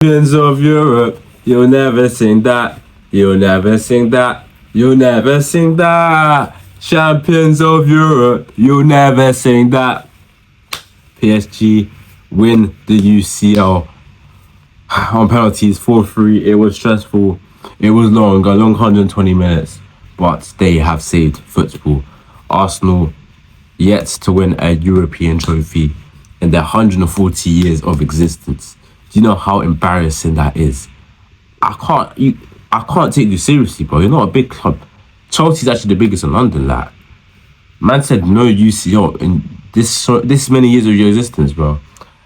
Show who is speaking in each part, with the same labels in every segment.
Speaker 1: Champions of Europe, you'll never sing that. You'll never sing that. You'll never sing that. Champions of Europe, you'll never sing that. PSG win the UCL on penalties 4-3. It was stressful. It was long, a long 120 minutes, but they have saved football. Arsenal yet to win a European trophy in their 140 years of existence. Do you know how embarrassing that is? I can't take you seriously, bro. You're not a big club. Chelsea's actually the biggest in London. Like, man said no UCL in this many years of your existence, bro.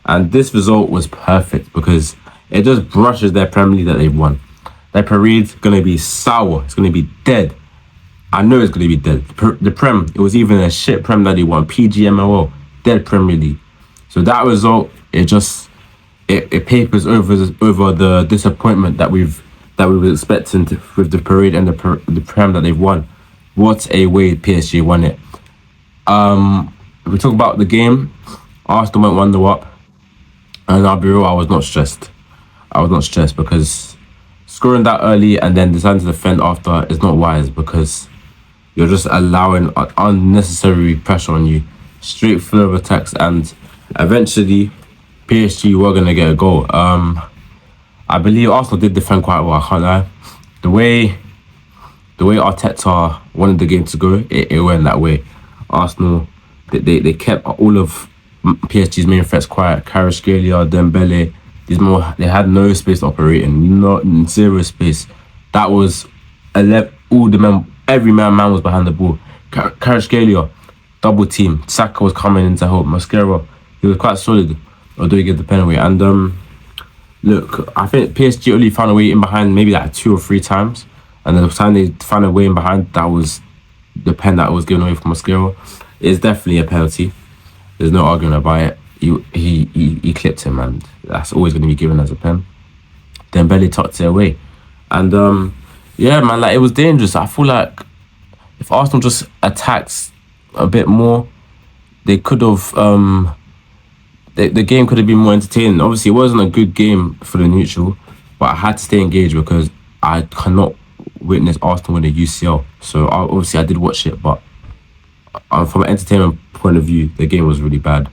Speaker 1: And this result was perfect because it just brushes their Premier League that they've won. Their parade's gonna be sour. It's gonna be dead. I know it's gonna be dead. The Prem, it was even a shit Prem that they won. PGMOL, dead Premier League. So that result, it papers over the disappointment that we were expecting with the parade and the Prem that they've won. What a way PSG won it. If we talk about the game, Arsenal went 1-0 up, and I'll be real, I was not stressed. Because scoring that early and then deciding to defend after is not wise, because you're just allowing unnecessary pressure on you, straight flow of attacks, and eventually PSG were going to get a goal. I believe Arsenal did defend quite well, I can't lie. The way Arteta wanted the game to go, it went that way. Arsenal, they kept all of PSG's main threats quiet. Kvaratskhelia, Dembele, they had no space to operate in, not zero space. That was every man was behind the ball. Kvaratskhelia, double team. Saka was coming in to help. Mascherano, he was quite solid, although he gave the pen away. And look, I think PSG only found a way in behind maybe like 2 or 3 times. And the time they found a way in behind, that was the pen that was given away from Mascherano. It's definitely a penalty. There's no arguing about it. He clipped him, and that's always going to be given as a pen. Dembele tucked it away. And yeah, man, like, it was dangerous. I feel like if Arsenal just attacked a bit more, they could have... The game could have been more entertaining. Obviously, it wasn't a good game for the neutral, but I had to stay engaged because I cannot witness Arsenal win a UCL. So obviously, I did watch it, but from an entertainment point of view, the game was really bad.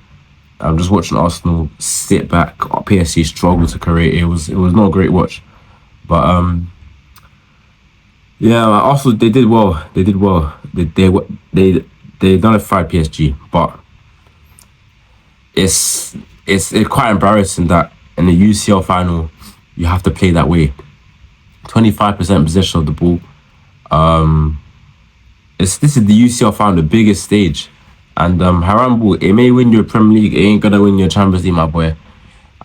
Speaker 1: I'm just watching Arsenal sit back, PSG struggle to create. It was not a great watch, but yeah, Arsenal, they did well. They nullified PSG, but it's quite embarrassing that in the UCL final you have to play that way. 25% possession of the ball. This is the UCL final, the biggest stage, and Harambo, it may win you a Premier League, it ain't gonna win your Champions League, my boy.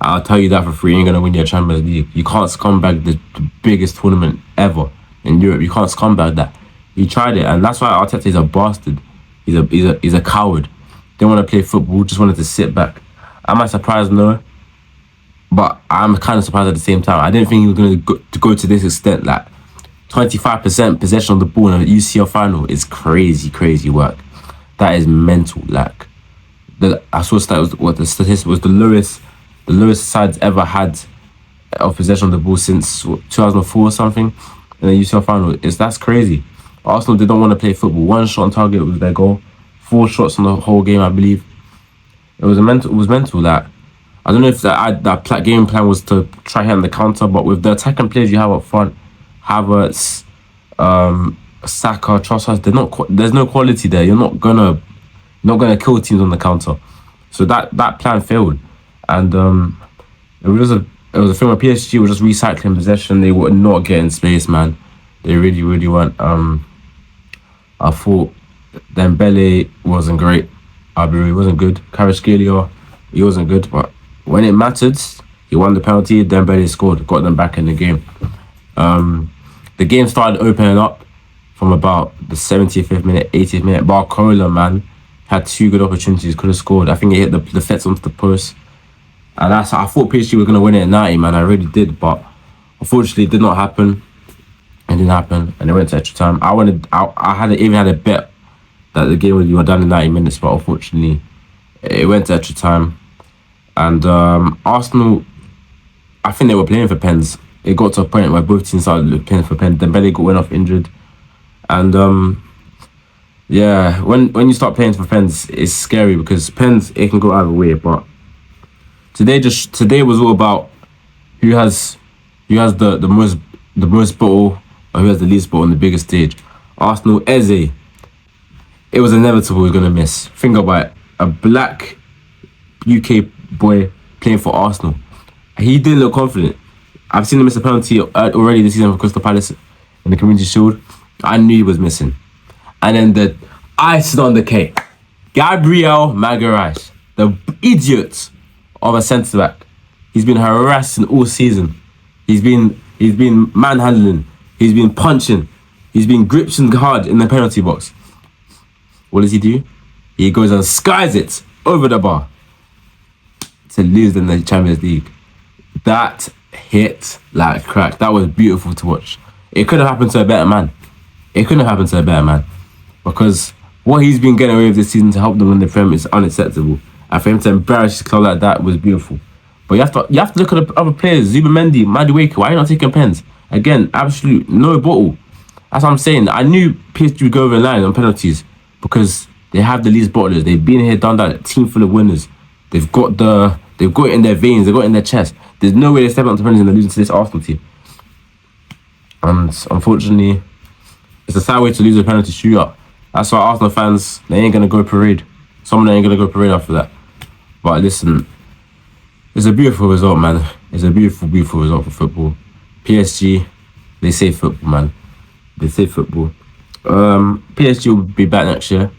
Speaker 1: I'll tell you that for free. It ain't gonna win your Champions League. You can't scumbag the biggest tournament ever in Europe. You can't scumbag that. He tried it, and that's why Arteta is a bastard. He's a coward. Didn't want to play football, just wanted to sit back. Am I surprised? No. But I'm kind of surprised at the same time. I didn't think he was going to go to this extent. Like, 25% possession of the ball in a UCL final is crazy work. That is mental. Like, I saw the statistic was the lowest sides ever had of possession of the ball since 2004 or something in the UCL final. That's crazy. Arsenal did not want to play football. 1 shot on target was their goal. 4 shots on the whole game, I believe. It was mental. That I don't know if that game plan was to try hitting the counter, but with the attacking players you have up front, Havertz, Saka, Trossard, there's no quality there. You're not gonna kill teams on the counter. So that plan failed, and it was a thing where PSG were just recycling possession. They were not getting space, man. They really weren't. I thought Dembele wasn't great. He wasn't good. Kvaratskhelia, he wasn't good. But when it mattered, he won the penalty. Dembele scored, got them back in the game. The game started opening up from about the 75th minute, 80th minute. Barcola, man, had 2 good opportunities, could have scored. I think he hit the fence onto the post. And I thought PSG were going to win it at 90, man. I really did. But unfortunately, it did not happen. It didn't happen. And it went to extra time. I even had a bet that the game would be done in 90 minutes, but unfortunately, it went to extra time. And Arsenal, I think they were playing for pens. It got to a point where both teams started playing for pens. Dembele went off injured, and yeah, when you start playing for pens, it's scary because pens it can go either way. But today was all about who has the most bottle or who has the least bottle on the biggest stage. Arsenal, Eze. It was inevitable he was gonna miss. Think about it. A black UK boy playing for Arsenal. He didn't look confident. I've seen him miss a penalty already this season for Crystal Palace in the Community Shield. I knew he was missing. And then the icing on the cake. Gabriel Magalhaes, the idiot of a centre back. He's been harassing all season. He's been manhandling. He's been punching. He's been gripping hard in the penalty box. What does he do? He goes and skies it over the bar to lose in the Champions League. That hit like crack. That was beautiful to watch. It could have happened to a better man. It couldn't have happened to a better man. Because what he's been getting away with this season to help them win the Premier is unacceptable. And for him to embarrass his club like that was beautiful. But you have to look at the other players. Zubimendi, Madueke, why are you not taking pens? Again, absolute no bottle. That's what I'm saying. I knew PSG would go over the line on penalties because they have the least bottlers. They've been here, done that. Team full of winners. They've got it in their veins. They've got it in their chest. There's no way they're stepping up to penalties and they're losing to this Arsenal team. And unfortunately, it's a sad way to lose a penalty shootout. That's why Arsenal fans, they ain't gonna go parade. Some of them ain't gonna go parade after that. But listen, it's a beautiful result, man. It's a beautiful, beautiful result for football. PSG, they say football, man. They say football. PSG will be back next year.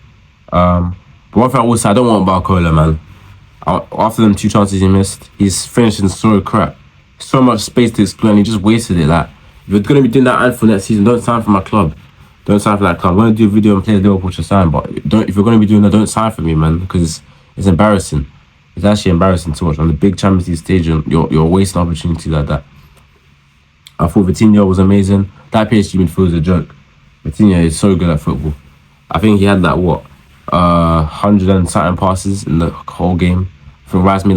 Speaker 1: But one thing I will say, I don't want Barcola, man. After them 2 chances he missed, he's finishing so crap. So much space to explore and he just wasted it. Like, if you're going to be doing that ad for next season, don't sign for my club. Don't sign for that club. I'm going to do a video and play Liverpool to sign, but if you're going to be doing that, don't sign for me, man, because it's embarrassing. It's actually embarrassing to watch. On the big Champions League stage, you're wasting opportunities like that. I thought Vitinha was amazing. That PSG midfield is a joke. Vitinha is so good at football. I think he had 100 and something passes in the whole game. I think Rasmi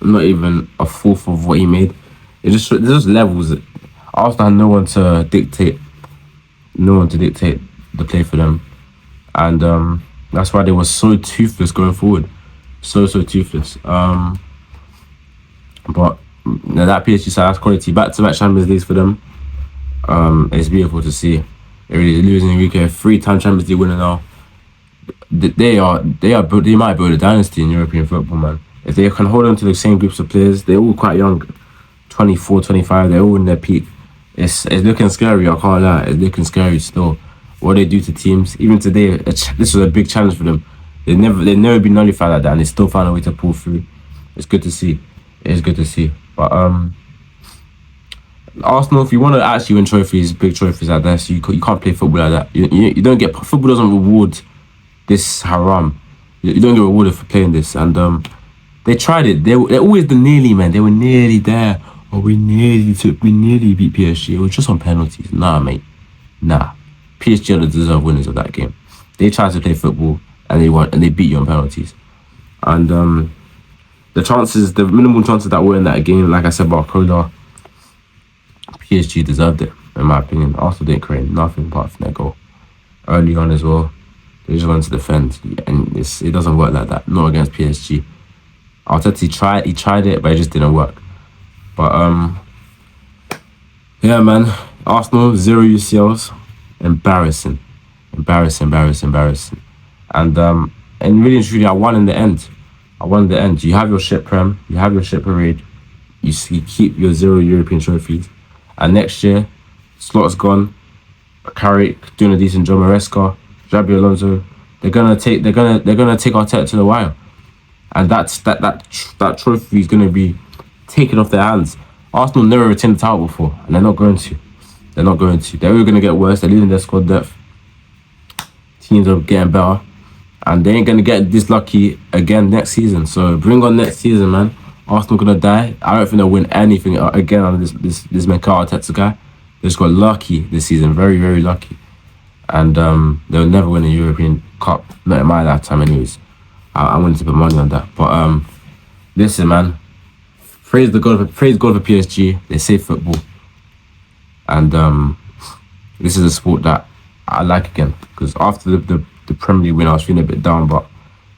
Speaker 1: not even a fourth of what he made. There's just levels. Arsenal had no one to dictate the play for them, and that's why they were so toothless going forward. So toothless. But that PSG side has quality. Back-to-back Champions Leagues for them. It's beautiful to see. They're really losing Enrique, 3-time Champions League winner now. They might build a dynasty in European football, man. If they can hold on to the same groups of players, they're all quite young, 24, 25. They're all in their peak. It's looking scary. I can't lie. It's looking scary still. What they do to teams, even today, this was a big challenge for them. They've never been nullified like that, and they still found a way to pull through. It's good to see. It is good to see. But Arsenal, if you want to actually win trophies, big trophies like this, you can't play football like that. You don't get football doesn't reward this haram. You don't get rewarded for playing this, and they tried it. They're always the nearly, man. They were nearly there. Oh, we nearly beat PSG. It was just on penalties. Nah, mate. Nah. PSG are the deserved winners of that game. They tried to play football and they won, and they beat you on penalties. And the minimal chances that were in that game, like I said, Barcola, PSG deserved it, in my opinion. Arsenal didn't create nothing apart from their goal. Early on as well, they just wanted to defend, and it doesn't work like that. Not against PSG. Arteta he tried it, but it just didn't work. But yeah, man. Arsenal 0 UCLs, embarrassing. And really and truly, I won in the end. You have your shit prem, you have your shit parade. You keep your 0 European trophies, and next year, Slot's gone. Carrick doing a decent job. Maresca, Xabi Alonso. They're gonna take Arteta to the wire, and that trophy is gonna be taken off their hands. Arsenal never retained the title before, and they're not going to. They're only going to get worse. They're losing their squad depth. Teams are getting better, and they ain't going to get this lucky again next season. So bring on next season, man. Arsenal going to die. I don't think they'll win anything again under this Mikel Arteta guy. They just got lucky this season, very, very lucky, and they'll never win a European Cup, not in my lifetime, anyways. I wanted to put money on that, but listen, man. praise God for PSG. They save football, and this is a sport that I like again, because after the Premier League win, I was feeling a bit down, but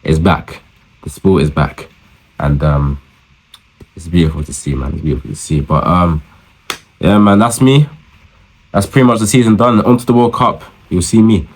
Speaker 1: it's back. The sport is back, and it's beautiful to see, man. It's beautiful to see. But yeah, man, that's me. That's pretty much the season done. On to the World Cup. You'll see me.